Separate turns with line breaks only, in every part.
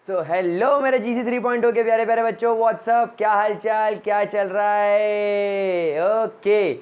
So hello मेरे GC 3.0 के प्यारे प्यारे बच्चों, व्हाट्सअप, क्या हाल चाल, क्या चल रहा है? ओके,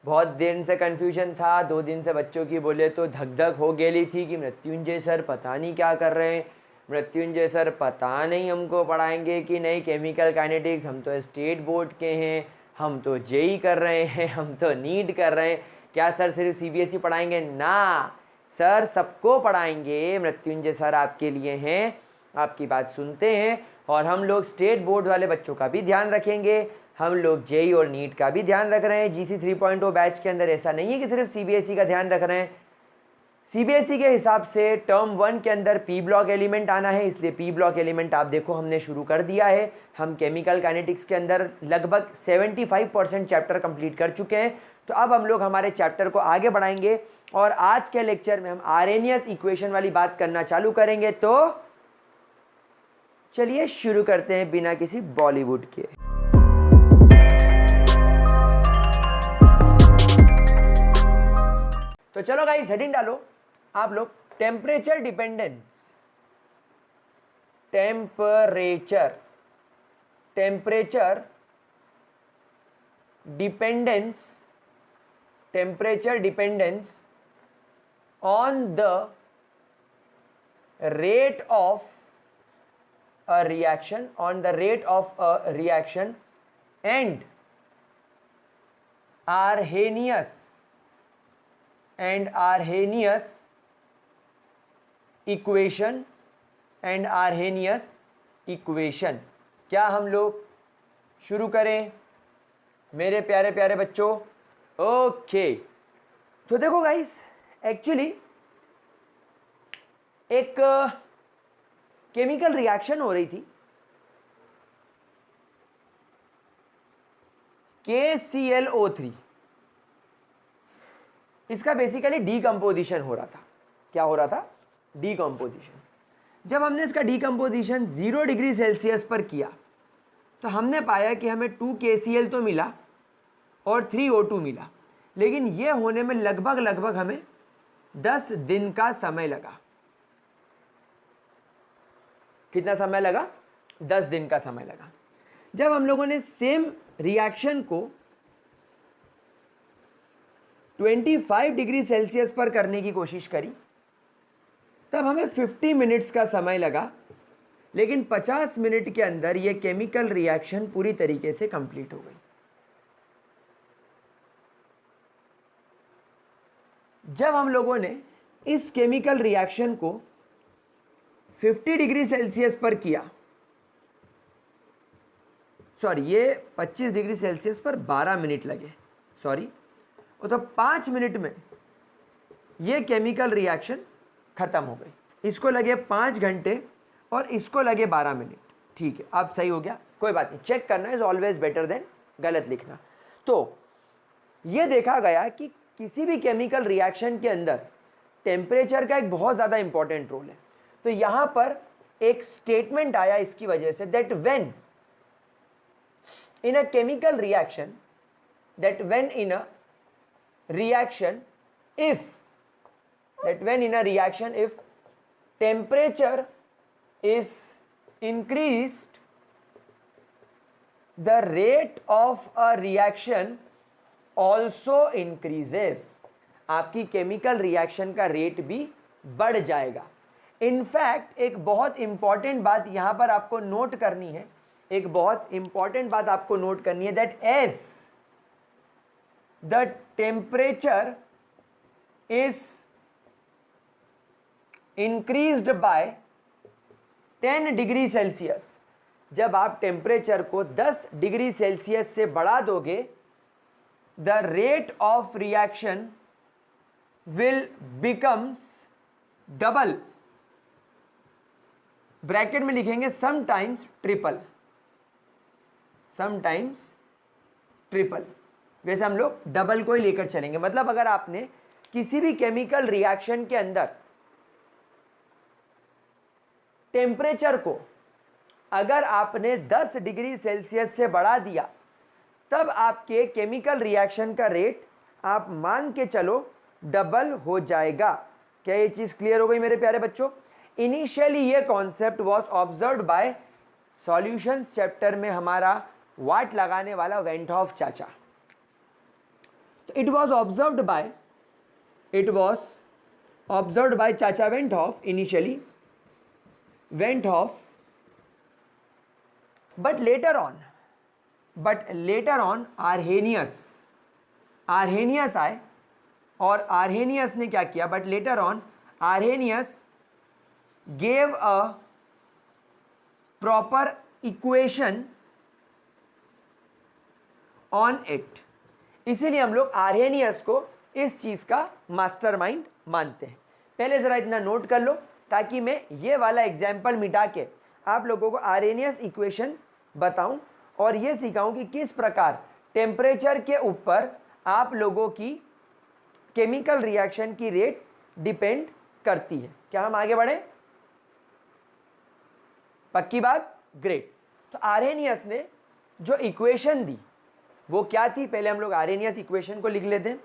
बहुत दिन से कन्फ्यूजन था, 2 दिन से बच्चों की बोले तो धक धक हो गई थी कि मृत्युंजय सर पता नहीं क्या कर रहे हैं, मृत्युंजय सर पता नहीं हमको पढ़ाएंगे कि नहीं केमिकल काइनेटिक्स। हम तो स्टेट बोर्ड के हैं, हम तो जेई कर रहे हैं, हम तो नीट कर रहे हैं, क्या सर सिर्फ CBSE पढ़ाएंगे? ना सर, सबको पढ़ाएंगे। मृत्युंजय सर आपके लिए हैं, आपकी बात सुनते हैं, और हम लोग स्टेट बोर्ड वाले बच्चों का भी ध्यान रखेंगे, हम लोग जेई और नीट का भी ध्यान रख रहे हैं। GC 3.0 बैच के अंदर ऐसा नहीं है कि सिर्फ CBSE का ध्यान रख रहे हैं। CBSE के हिसाब से टर्म 1 के अंदर P ब्लॉक एलिमेंट आना है, इसलिए P ब्लॉक एलिमेंट आप देखो हमने शुरू कर दिया है। हम केमिकल काइनेटिक्स के अंदर लगभग 75% चैप्टर कंप्लीट कर चुके हैं। तो अब हम लोग हमारे चैप्टर को आगे बढ़ाएंगे और आज के लेक्चर में हम आर्हेनियस इक्वेशन वाली बात करना चालू करेंगे। तो चलिए शुरू करते हैं बिना किसी बॉलीवुड के। तो चलो गाइस, हेडिंग डालो आप लोग, temperature dependence, temperature dependence on the rate of a reaction, and Arrhenius equation। क्या हम लोग शुरू करें मेरे प्यारे प्यारे बच्चों? ओके, तो देखो गाइस, एक्चुअली एक केमिकल रिएक्शन हो रही थी, KClO3। इसका बेसिकली डीकंपोजिशन हो रहा था। क्या हो रहा था? डीकंपोजिशन। जब हमने इसका डीकंपोजिशन 0 डिग्री सेल्सियस पर किया तो हमने पाया कि हमें 2 KCl तो मिला और 3 O2 मिला, लेकिन ये होने में लगभग हमें 10 दिन का समय लगा। कितना समय लगा? 10 दिन का समय लगा। जब हम लोगों ने सेम रिएक्शन को 25 डिग्री सेल्सियस पर करने की कोशिश करी तब हमें 50 मिनट्स का समय लगा, लेकिन 50 मिनट के अंदर यह केमिकल रिएक्शन पूरी तरीके से कंप्लीट हो गई। जब हम लोगों ने इस केमिकल रिएक्शन को 50 डिग्री सेल्सियस पर किया, सॉरी, ये 25 डिग्री सेल्सियस पर 12 मिनट लगे, सॉरी, तो 5 मिनट में ये केमिकल रिएक्शन खत्म हो गई। इसको लगे 5 घंटे और इसको लगे 12 मिनट। ठीक है, अब सही हो गया, कोई बात नहीं, चेक करना इज ऑलवेज बेटर देन गलत लिखना। तो ये देखा गया कि किसी भी केमिकल रिएक्शन के अंदर टेम्परेचर का एक बहुत ज़्यादा इंपॉर्टेंट रोल है। तो यहां पर एक स्टेटमेंट आया इसकी वजह से, that when in a chemical reaction, if temperature is increased, the rate of a reaction also increases। आपकी केमिकल रिएक्शन का रेट भी बढ़ जाएगा। इनफैक्ट एक बहुत इंपॉर्टेंट बात यहां पर आपको नोट करनी है, that as the temperature is increased by 10 degree Celsius, जब आप टेम्परेचर को 10 डिग्री सेल्सियस से बढ़ा दोगे, the rate of reaction will becomes double. Bracket में लिखेंगे समटाइम्स ट्रिपल। वैसे हम लोग डबल को ही लेकर चलेंगे। मतलब अगर आपने किसी भी केमिकल रिएक्शन के अंदर टेम्परेचर को अगर आपने 10 डिग्री सेल्सियस से बढ़ा दिया, तब आपके केमिकल रिएक्शन का रेट आप मान के चलो डबल हो जाएगा। क्या ये चीज क्लियर हो गई मेरे प्यारे बच्चों? इनिशियली ये concept was observed bye solution chapter में हमारा वाट लगाने वाला वेंटहॉफ चाचा। तो इट वॉज ऑब्जर्व्ड बाय चाचा van't Hoff initially, van't Hoff, but later on Arrhenius आए और आर्हेनियस ने क्या किया, but later on Arrhenius gave a proper equation on it. इसीलिए हम लोग आर्हेनियस को इस चीज का मास्टरमाइंड मानते हैं। पहले जरा इतना नोट कर लो ताकि मैं ये वाला एग्जाम्पल मिटा के आप लोगों को आर्हेनियस इक्वेशन बताऊं और ये सिखाऊं कि किस प्रकार टेम्परेचर के ऊपर आप लोगों की केमिकल रिएक्शन की रेट डिपेंड करती है। क्या हम आगे बढ़े? पक्की बात? ग्रेट। तो आर्हेनियस ने जो इक्वेशन दी वो क्या थी, पहले हम लोग आर्हेनियस इक्वेशन को लिख लेते हैं।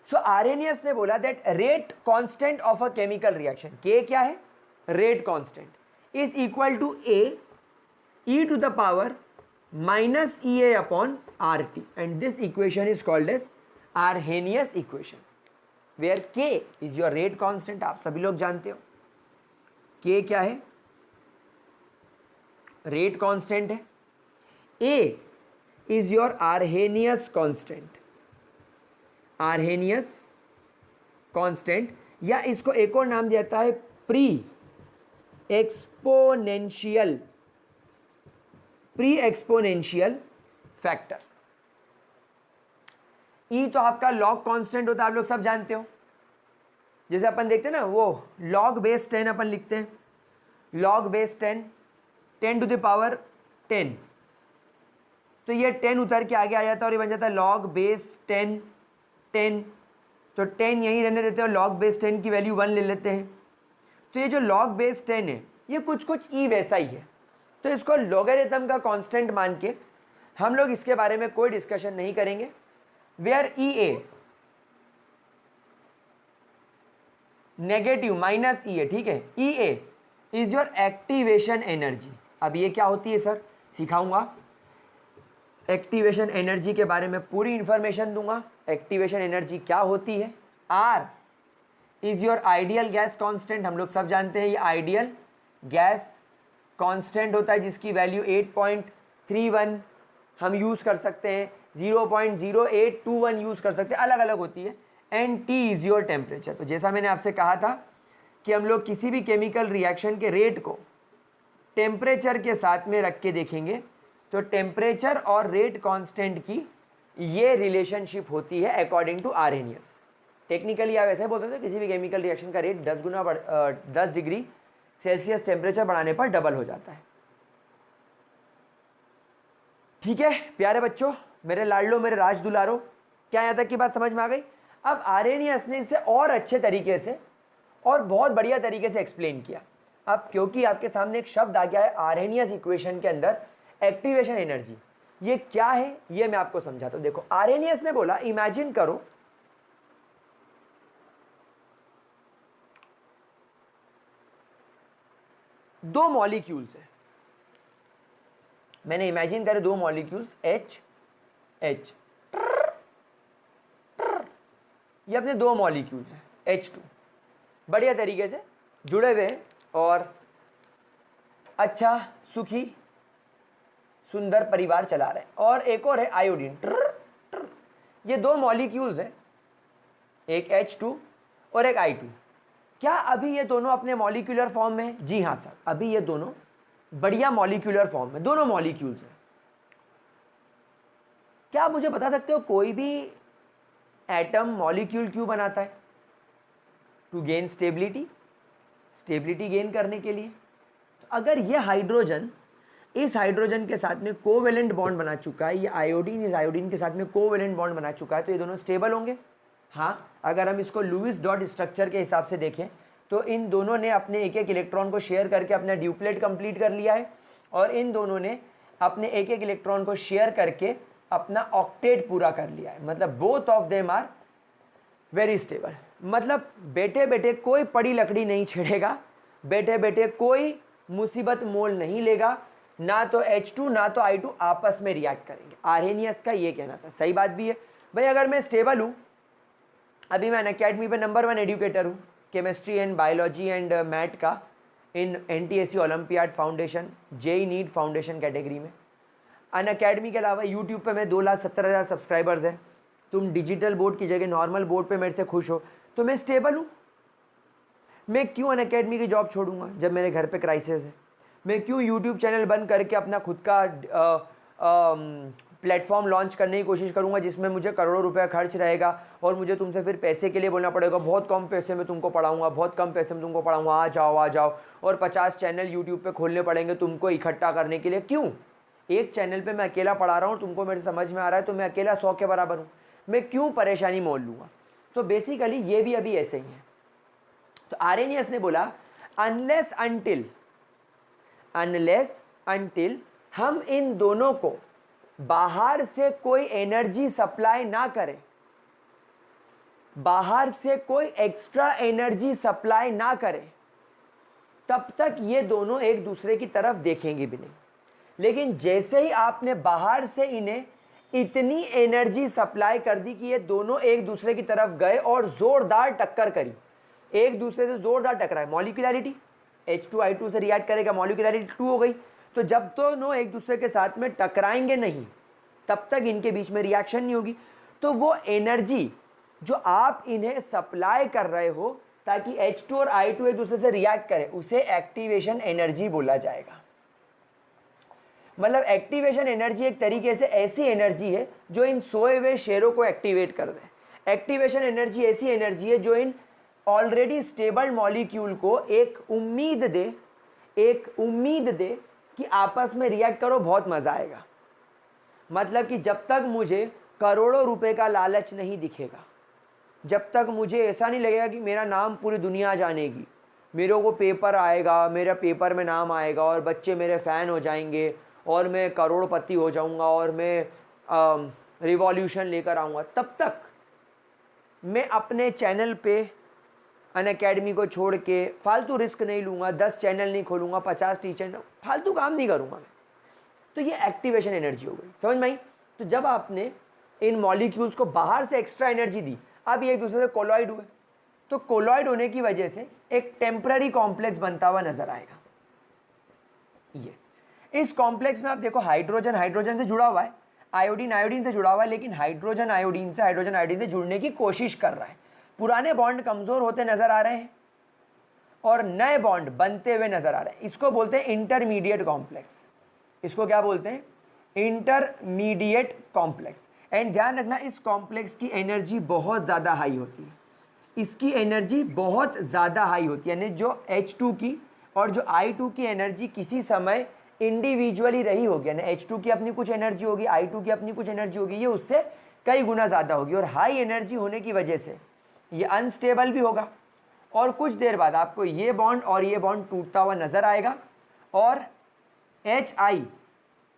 सो आर्हेनियस ने बोला that rate constant of a chemical reaction, के क्या है? Rate constant, is equal to a e to the power minus EA upon RT, and this equation is called as Arrhenius equation, where K is your rate constant। आप सभी लोग जानते हो K क्या है? रेट कांस्टेंट है। A is your Arrhenius constant, Arrhenius constant, या इसको एक और नाम देता है प्री एक्सपोनेंशियल फैक्टर। E तो आपका लॉग कांस्टेंट होता है, आप लोग सब जानते हो। जैसे अपन देखते हैं ना, वो लॉग बेस 10 अपन लिखते हैं, log base 10 10 to the power 10, तो ये 10 उतर के आगे आ जाता है और ये बन जाता है लॉग बेस 10 10। तो 10 यहीं रहने देते हैं और लॉग बेस 10 की वैल्यू 1 ले लेते हैं। तो ये जो लॉग बेस 10 है ये कुछ E वैसा ही है। तो इसको लॉगरिथम का कांस्टेंट मान के हम लोग इसके बारे में कोई डिस्कशन नहीं करेंगे। Where EA negative minus EA, ठीक है, EA is your activation energy. अब ये क्या होती है सर? सिखाऊंगा। एक्टिवेशन एनर्जी के बारे में पूरी इंफॉर्मेशन दूंगा। एक्टिवेशन एनर्जी क्या होती है? R is your ideal gas constant, हम लोग सब जानते हैं ये आइडियल गैस कांस्टेंट होता है जिसकी वैल्यू 8.31 हम यूज़ कर सकते हैं, 0.0821 यूज़ कर सकते हैं, अलग अलग होती है। And T is your temperature. तो जैसा मैंने आपसे कहा था कि हम लोग किसी भी केमिकल रिएक्शन के रेट को टेम्परेचर के साथ में रख के देखेंगे तो टेम्परेचर और रेट कांस्टेंट की ये रिलेशनशिप होती है अकॉर्डिंग टू आर्हेनियस। टेक्निकली आप ऐसे बोल सकते हो किसी भी केमिकल रिएक्शन का रेट 10 डिग्री सेल्सियस टेम्परेचर बढ़ाने पर डबल हो जाता है। ठीक है प्यारे बच्चों, मेरे लाडलो, मेरे राज दुलारो, क्या यहाँ तक की बात समझ में आ गई? अब आर्हेनियस ने इसे और अच्छे तरीके से और बहुत बढ़िया तरीके से एक्सप्लेन किया। अब क्योंकि आपके सामने एक शब्द आ गया है आर्हेनियस इक्वेशन के अंदर, एक्टिवेशन एनर्जी, ये क्या है ये मैं आपको समझाता हूं। देखो आर्हेनियस ने बोला, इमेजिन करो दो मॉलिक्यूल्स है, मैंने इमेजिन करे दो मॉलिक्यूल्स H H, ये अपने दो मॉलिक्यूल्स हैं H2, बढ़िया तरीके से जुड़े हुए हैं और अच्छा सुखी सुंदर परिवार चला रहे हैं। और एक और है आयोडीन, ये दो मॉलिक्यूल्स हैं, एक H2 और एक I2। क्या अभी ये दोनों अपने मॉलिक्यूलर फॉर्म में हैं? जी हाँ सर, अभी ये दोनों बढ़िया मॉलिक्यूलर फॉर्म में दोनों मॉलिक्यूल्स हैं। क्या आप मुझे बता सकते हो कोई भी एटम मॉलिक्यूल क्यों बनाता है? To gain stability, stability gain करने के लिए। तो अगर ये हाइड्रोजन इस हाइड्रोजन के साथ में कोवेलेंट बॉन्ड बना चुका है, ये आयोडीन इस आयोडीन के साथ में कोवेलेंट बॉन्ड बना चुका है, तो ये दोनों स्टेबल होंगे। हाँ, अगर हम इसको लुईस डॉट स्ट्रक्चर के हिसाब से देखें तो इन दोनों ने अपने एक एक इलेक्ट्रॉन को शेयर करके अपना ड्यूप्लेट कंप्लीट कर लिया है और इन दोनों ने अपने एक एक इलेक्ट्रॉन को शेयर करके अपना ऑक्टेट पूरा कर लिया है। मतलब both of them are very stable. मतलब बेटे बेटे कोई पड़ी लकड़ी नहीं छेड़ेगा बैठे बैठे कोई मुसीबत मोल नहीं लेगा, ना तो H2 ना तो I2 आपस में रिएक्ट करेंगे। आर्हेनियस का ये कहना था, सही बात भी है भाई। अगर मैं स्टेबल हूँ, अभी मैं अनअकैडमी पे नंबर 1 एजुकेटर हूँ chemistry and biology and math का in NTSC olympiad foundation JEE NEET foundation category में। अनअकैडमी के अलावा यूट्यूब पे मैं 2,70,000 सब्सक्राइबर्स हैं। तुम डिजिटल बोर्ड की जगह नॉर्मल बोर्ड पे मेरे से खुश हो तो मैं स्टेबल हूँ। मैं क्यों अनअकैडमी की जॉब छोड़ूंगा जब मेरे घर पे क्राइसिस है? मैं क्यों यूट्यूब चैनल बंद करके अपना खुद का प्लेटफॉर्म लॉन्च करने की कोशिश करूंगा जिसमें मुझे करोड़ों रुपया खर्च रहेगा और मुझे तुमसे फिर पैसे के लिए बोलना पड़ेगा, बहुत कम पैसे में तुमको पढ़ाऊंगा, बहुत कम पैसे में तुमको पढ़ाऊंगा, आ जाओ, और 50 चैनल यूट्यूब पे खोलने पड़ेंगे तुमको इकट्ठा करने के लिए। क्यों? एक चैनल पे मैं अकेला पढ़ा रहा हूँ, तुमको मेरे समझ में आ रहा है, तो मैं अकेला 100 के बराबर हूँ, मैं क्यों परेशानी मोल लूँगा? तो बेसिकली ये भी अभी ऐसे ही है। तो आर्हेनियस ने बोला अनलेस अनटिल हम इन दोनों को बाहर से कोई एनर्जी सप्लाई ना करें, बाहर से कोई एक्स्ट्रा एनर्जी सप्लाई ना करें, तब तक ये दोनों एक दूसरे की तरफ देखेंगे भी नहीं। लेकिन जैसे ही आपने बाहर से इन्हें इतनी एनर्जी सप्लाई कर दी कि ये दोनों एक दूसरे की तरफ गए और जोरदार टक्कर करी, एक दूसरे से जोरदार टकराए, मॉलिक्यूलैरिटी H2I2 से रिएक्ट करेगा, मॉलिक्यूलैरिटी 2 हो गई। तो जब दोनों एक दूसरे के साथ में टकराएंगे नहीं तब तक इनके बीच में रिएक्शन नहीं होगी। तो वो एनर्जी जो आप इन्हें सप्लाई कर रहे हो ताकि H2 और I2 एक दूसरे से रिएक्ट करें, उसे एक्टिवेशन एनर्जी बोला जाएगा। मतलब एक्टिवेशन एनर्जी एक तरीके से ऐसी एनर्जी है जो इन सोए हुए शेयरों को एक्टिवेट कर दे। एक्टिवेशन एनर्जी ऐसी एनर्जी है जो इन ऑलरेडी स्टेबल मॉलिक्यूल को एक उम्मीद दे कि आपस में रिएक्ट करो, बहुत मजा आएगा। मतलब कि जब तक मुझे करोड़ों रुपए का लालच नहीं दिखेगा, जब तक मुझे ऐसा नहीं लगेगा कि मेरा नाम पूरी दुनिया जानेगी, मेरे को पेपर आएगा, मेरा पेपर में नाम आएगा और बच्चे मेरे फ़ैन हो जाएंगे और मैं करोड़पति हो जाऊंगा और मैं रिवॉल्यूशन लेकर आऊँगा, तब तक मैं अपने चैनल पे अनअकैडमी को छोड़ के फालतू रिस्क नहीं लूँगा, 10 चैनल नहीं खोलूँगा, 50 टीचर, फालतू काम नहीं करूँगा मैं। तो ये एक्टिवेशन एनर्जी हो गई, समझ में आई? तो जब आपने इन मॉलिक्यूल्स को बाहर से एक्स्ट्रा एनर्जी दी, अब ये एक दूसरे से कोलॉइड हुए, तो कोलॉइड होने की वजह से एक टेम्पररी कॉम्प्लेक्स बनता हुआ नजर आएगा। ये इस कॉम्प्लेक्स में आप देखो हाइड्रोजन हाइड्रोजन से जुड़ा हुआ है, आयोडीन आयोडीन से जुड़ा हुआ है, लेकिन हाइड्रोजन आयोडीन से जुड़ने की कोशिश कर रहा है। पुराने बॉन्ड कमजोर होते नजर आ रहे हैं और नए बॉन्ड बनते हुए नजर आ रहे हैं। इसको बोलते हैं इंटरमीडिएट कॉम्प्लेक्स। इसको क्या बोलते हैं? Intermediate complex. एंड ध्यान रखना, इस कॉम्प्लेक्स की एनर्जी बहुत ज़्यादा हाई होती है, इसकी एनर्जी बहुत ज़्यादा हाई होती है। यानी जो H2 की और जो I2 की एनर्जी किसी समय इंडिविजुअली रही होगी, यानी H2 की अपनी कुछ एनर्जी होगी, I2 की अपनी कुछ एनर्जी होगी, ये उससे कई गुना ज़्यादा होगी। और हाई एनर्जी होने की वजह से ये अनस्टेबल भी होगा और कुछ देर बाद आपको ये बॉन्ड और ये बॉन्ड टूटता हुआ नजर आएगा और HI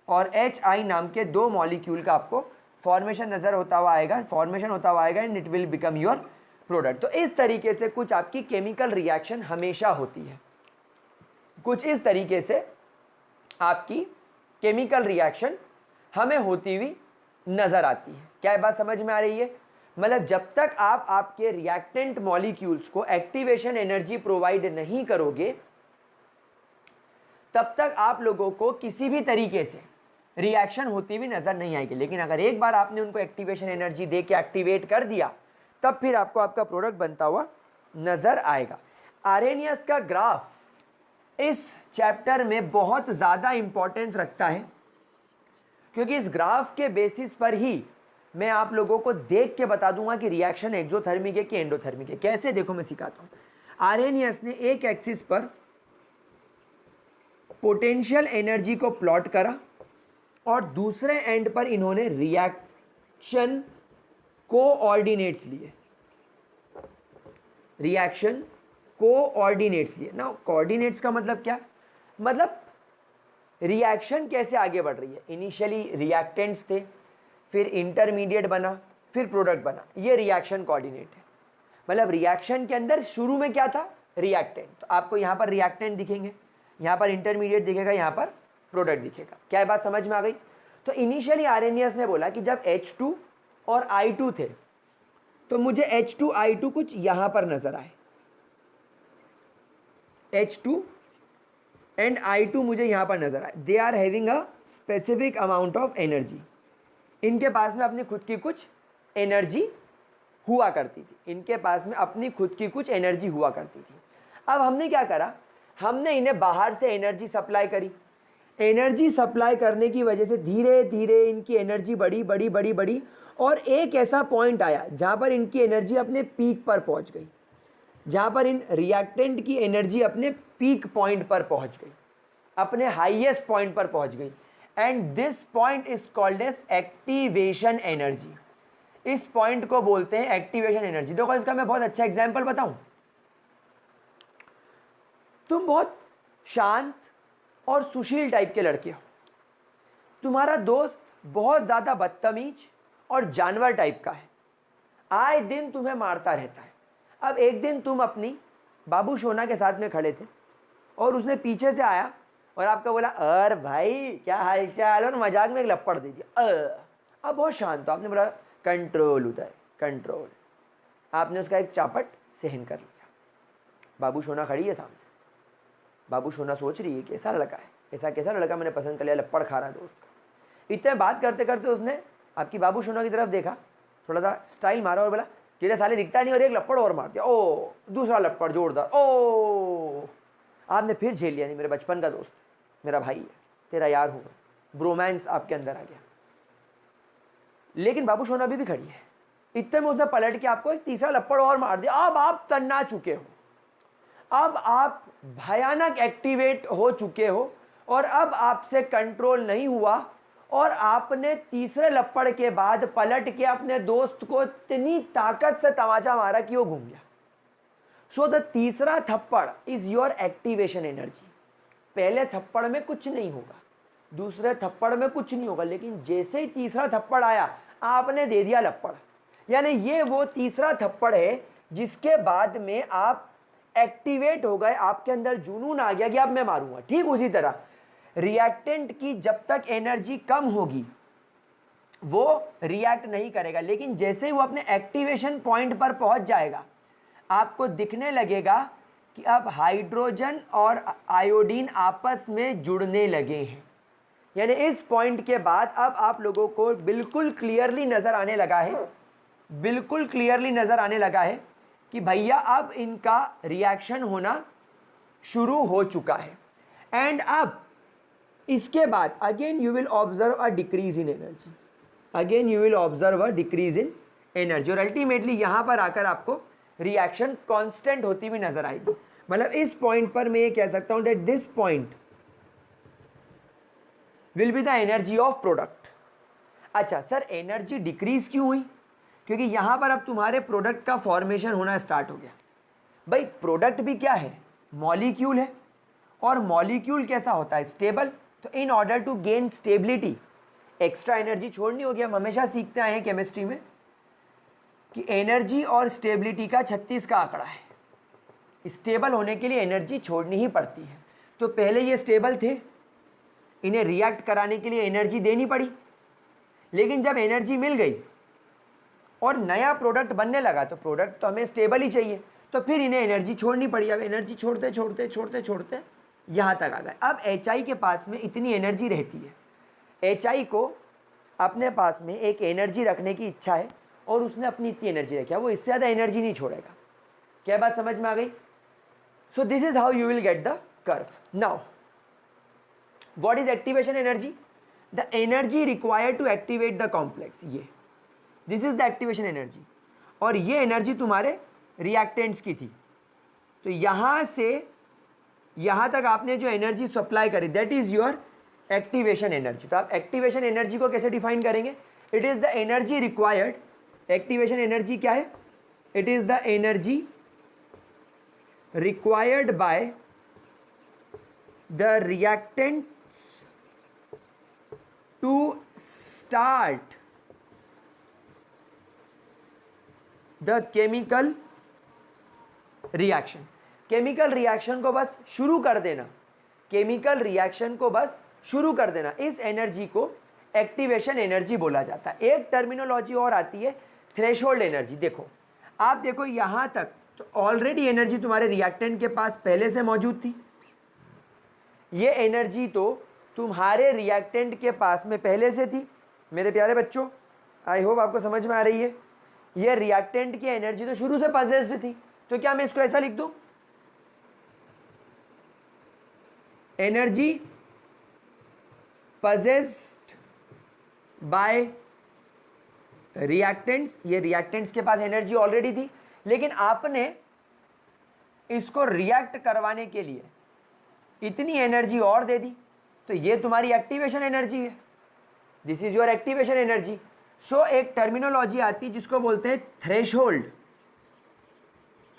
और HI नाम के दो मॉलिक्यूल का आपको फॉर्मेशन नजर होता हुआ आएगा and it will become your product. तो इस तरीके से कुछ आपकी केमिकल रिएक्शन हमेशा होती है, कुछ इस तरीके से आपकी केमिकल रिएक्शन हमें होती हुई नजर आती है। क्या ये बात समझ में आ रही है? मतलब जब तक आप आपके रिएक्टेंट मॉलिक्यूल्स को एक्टिवेशन एनर्जी प्रोवाइड नहीं करोगे तब तक आप लोगों को किसी भी तरीके से रिएक्शन होती हुई नजर नहीं आएगी। लेकिन अगर एक बार आपने उनको एक्टिवेशन एनर्जी दे के एक्टिवेट कर दिया तब फिर आपको आपका प्रोडक्ट बनता हुआ नजर आएगा। आर्हेनियस का ग्राफ इस चैप्टर में बहुत ज्यादा इंपॉर्टेंस रखता है क्योंकि इस ग्राफ के बेसिस पर ही मैं आप लोगों को देख के बता दूंगा कि रिएक्शन एक्सोथर्मिक है कि एंडोथर्मिक है। कैसे? देखो मैं सिखाता हूं। आर्हेनियस ने एक एक्सिस पर पोटेंशियल एनर्जी को प्लॉट करा और दूसरे एंड पर इन्होंने रिएक्शन कोऑर्डिनेट्स लिए, रिएक्शन कोऑर्डिनेट्स लिए ना। कोऑर्डिनेट्स का मतलब क्या? मतलब रिएक्शन कैसे आगे बढ़ रही है। इनिशियली रिएक्टेंट्स थे, फिर इंटरमीडिएट बना, फिर प्रोडक्ट बना, ये रिएक्शन कोऑर्डिनेट है। मतलब रिएक्शन के अंदर शुरू में क्या था? रिएक्टेंट। तो आपको यहाँ पर रिएक्टेंट दिखेंगे, यहाँ पर इंटरमीडिएट दिखेगा, यहाँ पर प्रोडक्ट दिखेगा। क्या बात समझ में आ गई? तो इनिशियली आर्हेनियस ने बोला कि जब H2 और I2 थे तो मुझे H2 I2 कुछ यहाँ पर नजर आए, H2 एंड I2 मुझे यहाँ पर नजर आए। They are having a specific amount of energy. इनके पास में अपनी खुद की कुछ एनर्जी हुआ करती थी, इनके पास में अपनी खुद की कुछ एनर्जी हुआ करती थी। अब हमने क्या करा, हमने इन्हें बाहर से एनर्जी सप्लाई करी। एनर्जी सप्लाई करने की वजह से धीरे धीरे इनकी एनर्जी बढ़ी बढ़ी बढ़ी बढ़ी और एक ऐसा पॉइंट आया जहाँ पर इनकी एनर्जी अपने पीक पर पहुँच गई, जहाँ पर इन रिएक्टेंट की एनर्जी अपने पीक पॉइंट पर पहुँच गई, अपने हाईएस्ट पॉइंट पर पहुँच गई। And this point is called as activation energy. इस पॉइंट को बोलते हैं एक्टिवेशन एनर्जी। देखो इसका मैं बहुत अच्छा एग्जांपल बताऊं। तुम बहुत शांत और सुशील टाइप के लड़के हो, तुम्हारा दोस्त बहुत ज़्यादा बदतमीज और जानवर टाइप का है, आए दिन तुम्हें मारता रहता है। अब एक दिन तुम अपनी बाबू सोना के साथ में खड़े थे और उसने पीछे से आया और आपका बोला अरे भाई क्या हाल चाल, और मजाक में एक लपड़ दे दिया। अब बहुत शांत हो, आपने बोला कंट्रोल उदय कंट्रोल, आपने उसका एक चापट सहन कर लिया। बाबू सोना खड़ी है सामने, बाबू सोना सोच रही है कि ऐसा लड़का है, ऐसा कैसा लड़का मैंने पसंद कर लिया, लपड़ खा रहा दोस्त का। इतने बात करते करते उसने आपकी बाबू सोना की तरफ देखा, थोड़ा सा स्टाइल मारा और बोला तेरे साले दिखता नहीं, और एक लपड़ और मार दिया। ओ दूसरा लपड़ जोरदार, ओ आपने फिर झेल लिया। नहीं मेरे बचपन का दोस्त, मेरा भाई है, तेरा यार हूँ, ब्रोमांस आपके अंदर आ गया। लेकिन बाबू सोना अभी भी खड़ी है। इतने में उसने पलट के आपको एक तीसरा लपड़ और मार दिया। अब आप तन्ना चुके हो, अब आप भयानक एक्टिवेट हो चुके हो और अब आपसे कंट्रोल नहीं हुआ और आपने तीसरे लपड़ के बाद पलट के अपने दोस्त को इतनी ताकत से तमाचा मारा कि वो घूम गया। सो द तीसरा थप्पड़ इज योर एक्टिवेशन एनर्जी। पहले थप्पड़ में कुछ नहीं होगा, दूसरे थप्पड़ में कुछ नहीं होगा, लेकिन जैसे ही तीसरा थप्पड़ आया आपने दे दिया लपड़। यानी ये वो तीसरा थप्पड़ है जिसके बाद में आप एक्टिवेट हो गए, आपके अंदर जुनून आ गया कि अब मैं मारूंगा। ठीक उसी तरह रिएक्टेंट की जब तक एनर्जी कम होगी वो रिएक्ट नहीं करेगा, लेकिन जैसे ही वो अपने एक्टिवेशन पॉइंट पर पहुंच जाएगा आपको दिखने लगेगा कि अब हाइड्रोजन और आयोडीन आपस में जुड़ने लगे हैं। यानी इस पॉइंट के बाद अब आप लोगों को बिल्कुल क्लियरली नज़र आने लगा है, बिल्कुल क्लियरली नज़र आने लगा है कि भैया अब इनका रिएक्शन होना शुरू हो चुका है। एंड अब इसके बाद again you will observe a decrease in energy, again you will observe a decrease in energy, और अल्टीमेटली यहाँ पर आकर आपको रिएक्शन कांस्टेंट होती हुई नजर आएगी। मतलब इस पॉइंट पर मैं ये कह सकता हूँ that this point will be the energy of product. अच्छा सर एनर्जी डिक्रीज क्यों हुई? क्योंकि यहाँ पर अब तुम्हारे प्रोडक्ट का फॉर्मेशन होना स्टार्ट हो गया। भाई प्रोडक्ट भी क्या है? मॉलिक्यूल है, और मॉलिक्यूल कैसा होता है? स्टेबल। तो in order to gain stability extra energy छोड़नी होगी। हम हमेशा सीखते आए हैं केमिस्ट्री में कि एनर्जी और स्टेबिलिटी का 36 का आंकड़ा है। स्टेबल होने के लिए एनर्जी छोड़नी ही पड़ती है। तो पहले ये स्टेबल थे, इन्हें रिएक्ट कराने के लिए एनर्जी देनी पड़ी, लेकिन जब एनर्जी मिल गई और नया प्रोडक्ट बनने लगा तो प्रोडक्ट तो हमें स्टेबल ही चाहिए, तो फिर इन्हें एनर्जी छोड़नी पड़ी। अब एनर्जी छोड़ते छोड़ते छोड़ते छोड़ते यहाँ तक आ गए। अब HI के पास में इतनी एनर्जी रहती है, HI को अपने पास में एक एनर्जी रखने की इच्छा है और उसने अपनी इतनी एनर्जी रखी है, वो इससे ज़्यादा एनर्जी नहीं छोड़ेगा। क्या बात समझ में आ गई? So this is how you will get the curve. Now what is activation energy? The energy required to activate the complex. ये this is the activation energy, और ये एनर्जी तुम्हारे रिएक्टेंट्स की थी। तो यहाँ से यहाँ तक आपने जो एनर्जी सप्लाई करी that is your activation energy. तो आप एक्टिवेशन एनर्जी को कैसे डिफाइन करेंगे? It is the energy required, activation energy क्या है? It is the energy required by the reactants to start the chemical reaction. Chemical reaction को बस शुरू कर देना, केमिकल रिएक्शन को बस शुरू कर देना, इस एनर्जी को एक्टिवेशन एनर्जी बोला जाता है। एक टर्मिनोलॉजी और आती है थ्रेशोल्ड एनर्जी। देखो आप देखो यहाँ तक तो ऑलरेडी एनर्जी तुम्हारे रिएक्टेंट के पास पहले से मौजूद थी, ये एनर्जी तो तुम्हारे रिएक्टेंट के पास में पहले से थी। मेरे प्यारे बच्चों, आई होप आपको समझ में आ रही है। ये रिएक्टेंट की एनर्जी तो शुरू से पजेस्ड थी, तो क्या मैं इसको ऐसा लिख दूं, एनर्जी पजेस्ड बाय रिएक्टेंट्स। ये रिएक्टेंट्स के पास एनर्जी ऑलरेडी थी, लेकिन आपने इसको रिएक्ट करवाने के लिए इतनी एनर्जी और दे दी, तो ये तुम्हारी एक्टिवेशन एनर्जी है। This is your activation energy. So एक टर्मिनोलॉजी आती है जिसको बोलते हैं थ्रेशोल्ड।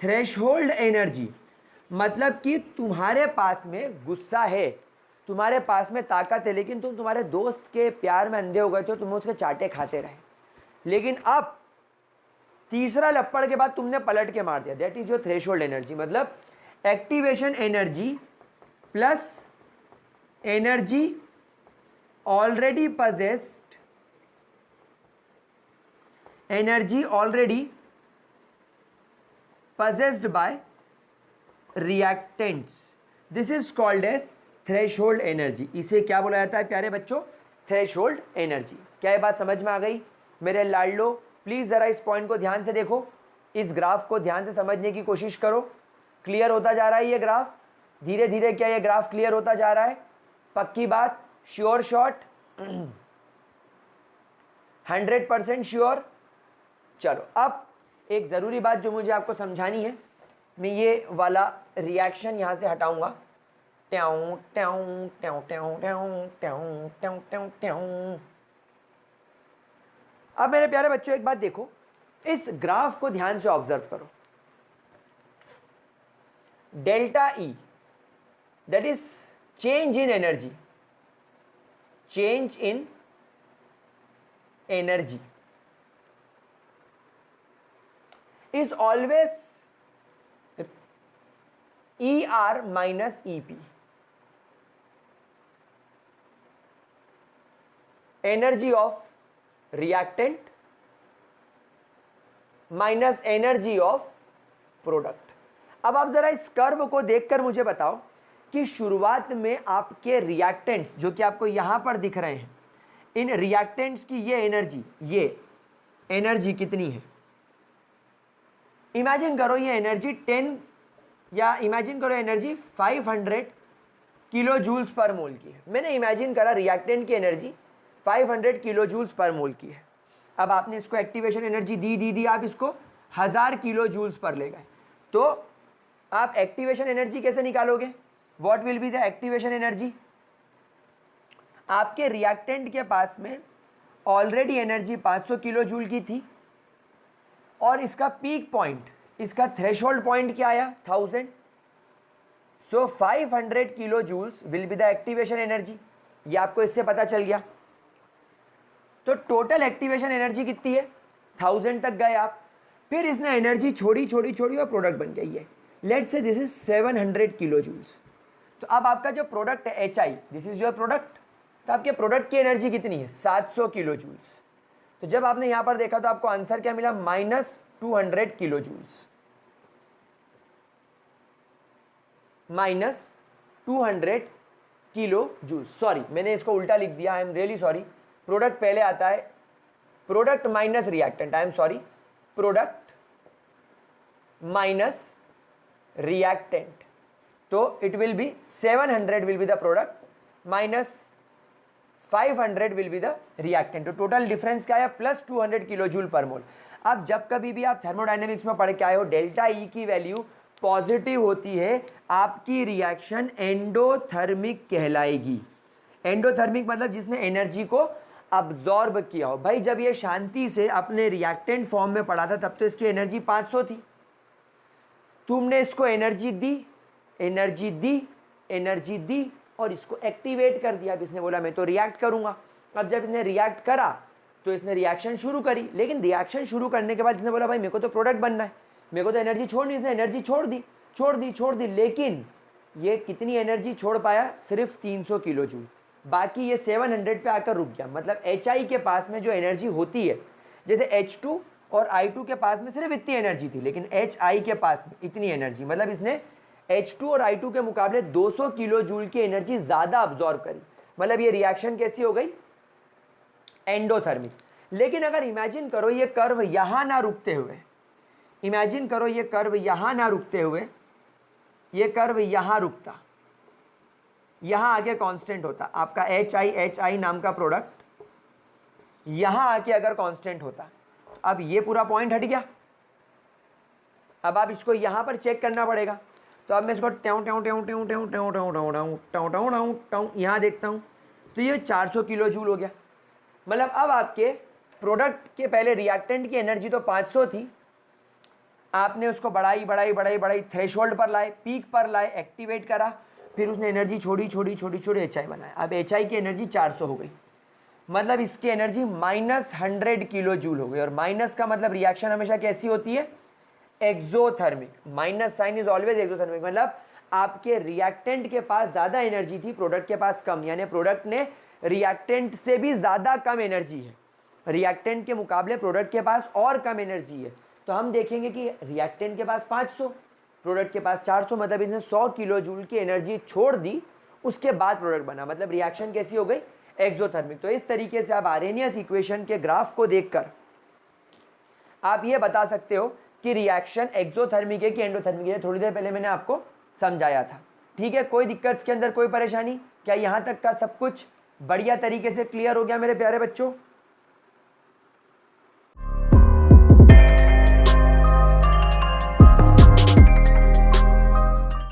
थ्रेशोल्ड एनर्जी मतलब कि तुम्हारे पास में गुस्सा है, तुम्हारे पास में ताकत है, लेकिन तुम तुम्हारे दोस्त के प्यार में अंधे हो गए थे, तुम उसके चाटे खाते रहे, लेकिन अब तीसरा लप्पड़ के बाद तुमने पलट के मार दिया। That is your threshold energy. मतलब activation energy plus energy already possessed, energy already possessed by reactants, this is called as threshold energy. इसे क्या बोला जाता है प्यारे बच्चों, थ्रेशोल्ड एनर्जी। क्या ये बात समझ में आ गई मेरे लाडलो? प्लीज जरा इस पॉइंट को ध्यान से देखो, इस ग्राफ को ध्यान से समझने की कोशिश करो। क्लियर होता जा रहा है ये ग्राफ, धीरे धीरे क्या ये ग्राफ क्लियर होता जा रहा है? पक्की बात, श्योर शॉट, 100% श्योर। चलो अब एक ज़रूरी बात जो मुझे आपको समझानी है, मैं ये वाला रिएक्शन यहाँ से हटाऊंगा। ट्याऊं ट्याऊं ट्याऊं ट्याऊं ट्याऊं ट्याऊं ट्याऊं ट्याऊं ट्याऊं। अब मेरे प्यारे बच्चों एक बात देखो, इस ग्राफ को ध्यान से ऑब्जर्व करो। Delta E that is change in energy, change in energy is always ER minus EP. Energy of reactant minus energy of product. अब आप जरा इस कर्व को देखकर मुझे बताओ कि शुरुआत में आपके रिएक्टेंट्स जो कि आपको यहां पर दिख रहे हैं, इन रिएक्टेंट्स की ये एनर्जी कितनी है? इमेजिन करो ये एनर्जी 10 या इमेजिन करो एनर्जी 500 किलो जूल्स पर मोल की है। मैंने इमेजिन करा रिएक्टेंट की एनर्जी 500 किलो जूल्स पर मोल की है। अब आपने इसको एक्टिवेशन एनर्जी दी, आप इसको 1000 किलो जूल्स पर ले गए, तो आप एक्टिवेशन एनर्जी कैसे निकालोगे? What will be the activation energy? आपके रिएक्टेंट के पास में ऑलरेडी एनर्जी 500 किलो जूल की थी, और इसका पीक पॉइंट, इसका थ्रेशोल्ड पॉइंट क्या आया? 1000। So 500 kilo joules will be the activation energy. ये आपको इससे पता चल गया। तो टोटल एक्टिवेशन एनर्जी कितनी है? 1000 तक गए आप, फिर इसने एनर्जी छोड़ी और प्रोडक्ट बन गई है। Let's say this is 700 kilo joules. तो अब आपका जो प्रोडक्ट है HI, this is your product, तो आपके प्रोडक्ट की एनर्जी कितनी है? 700 किलो जूल्स। तो जब आपने यहां पर देखा तो आपको आंसर क्या मिला? -200 kilo joules, -200 kilo joules. Sorry, मैंने इसको उल्टा लिख दिया, I am really sorry. Product पहले आता है, product minus reactant, I am sorry, product minus reactant. तो it will be 700 will be the product minus 500 will be the reactant. तो टोटल डिफरेंस क्या है? +200 किलो जूल पर मोल। अब जब कभी भी आप थर्मोडायनेमिक्स में पढ़ के आए हो, डेल्टा ई की वैल्यू पॉजिटिव होती है, आपकी रिएक्शन एंडोथर्मिक कहलाएगी। एंडोथर्मिक मतलब जिसने एनर्जी को अब्जॉर्ब किया हो। भाई जब ये शांति से अपने रिएक्टेंट फॉर्म में पड़ा था तब तो इसकी एनर्जी 500 थी, तुमने इसको एनर्जी दी और इसको एक्टिवेट कर दिया। अब इसने बोला मैं तो रिएक्ट करूंगा। अब जब इसने रिएक्ट करा तो इसने रिएक्शन शुरू करी, लेकिन रिएक्शन शुरू करने के बाद इसने बोला भाई मेरे को तो प्रोडक्ट बनना है, मेरे को तो एनर्जी छोड़नी। इसने एनर्जी छोड़ दी। छोड़ दी, लेकिन ये कितनी एनर्जी छोड़ पाया? सिर्फ 300 किलो जूल। बाकी ये 700 पे आकर रुक गया। मतलब HI के पास में जो एनर्जी होती है, जैसे H2 और I2 के पास में सिर्फ इतनी एनर्जी थी, लेकिन HI के पास में इतनी एनर्जी, मतलब इसने H2 और I2 के मुकाबले 200 किलो जूल की एनर्जी ज़्यादा अब्जॉर्ब करी। मतलब ये रिएक्शन कैसी हो गई? एंडोथर्मिक। लेकिन अगर इमेजिन करो ये कर्व यहाँ ना रुकते हुए, इमेजिन करो ये कर्व यहाँ ना रुकते हुए, ये कर्व यहाँ रुकता, यहाँ आके कांस्टेंट होता, आपका HI नाम का प्रोडक्ट यहाँ आके अगर कांस्टेंट होता, तो अब ये पूरा पॉइंट हट गया। अब आप इसको यहाँ पर चेक करना पड़ेगा। तो अब मैं इसको यहाँ देखता हूँ, तो ये 400 किलो जूल हो गया। मतलब अब आपके प्रोडक्ट के पहले रिएक्टेंट की एनर्जी तो 500 थी, आपने उसको बढ़ाई, थ्रेशोल्ड पर लाए, पीक पर लाए, एक्टिवेट करा, फिर उसने एनर्जी छोड़ी HI बनाया। अब HI की एनर्जी 400 हो गई। मतलब इसकी एनर्जी -100 किलो जूल हो गई। और माइनस का मतलब रिएक्शन हमेशा कैसी होती है? Exothermic. Minus sign is always exothermic. मतलब आपके रिएक्टेंट के पास ज़्यादा एनर्जी थी, प्रोडक्ट के पास कम, यानी प्रोडक्ट ने रिएक्टेंट से भी ज़्यादा कम एनर्जी है, रिएक्टेंट के मुकाबले प्रोडक्ट के पास और कम एनर्जी है। तो हम देखेंगे कि रिएक्टेंट के पास 500, प्रोडक्ट के पास 400, मतलब इसने 100 किलो जूल की एनर्जी छोड़ दी, उसके बाद प्रोडक्ट बना। मतलब रिएक्शन कैसी हो गई? एक्सोथर्मिक। तो इस तरीके से आप आरेनियस इक्वेशन के ग्राफ को देखकर आप ये बता सकते हो कि रिएक्शन एक्सोथर्मिक है कि एंडोथर्मिक है। थोड़ी देर पहले मैंने आपको समझाया था। ठीक है, कोई दिक्कत इसके अंदर, कोई परेशानी? क्या यहाँ तक का सब कुछ बढ़िया तरीके से क्लियर हो गया मेरे प्यारे बच्चों?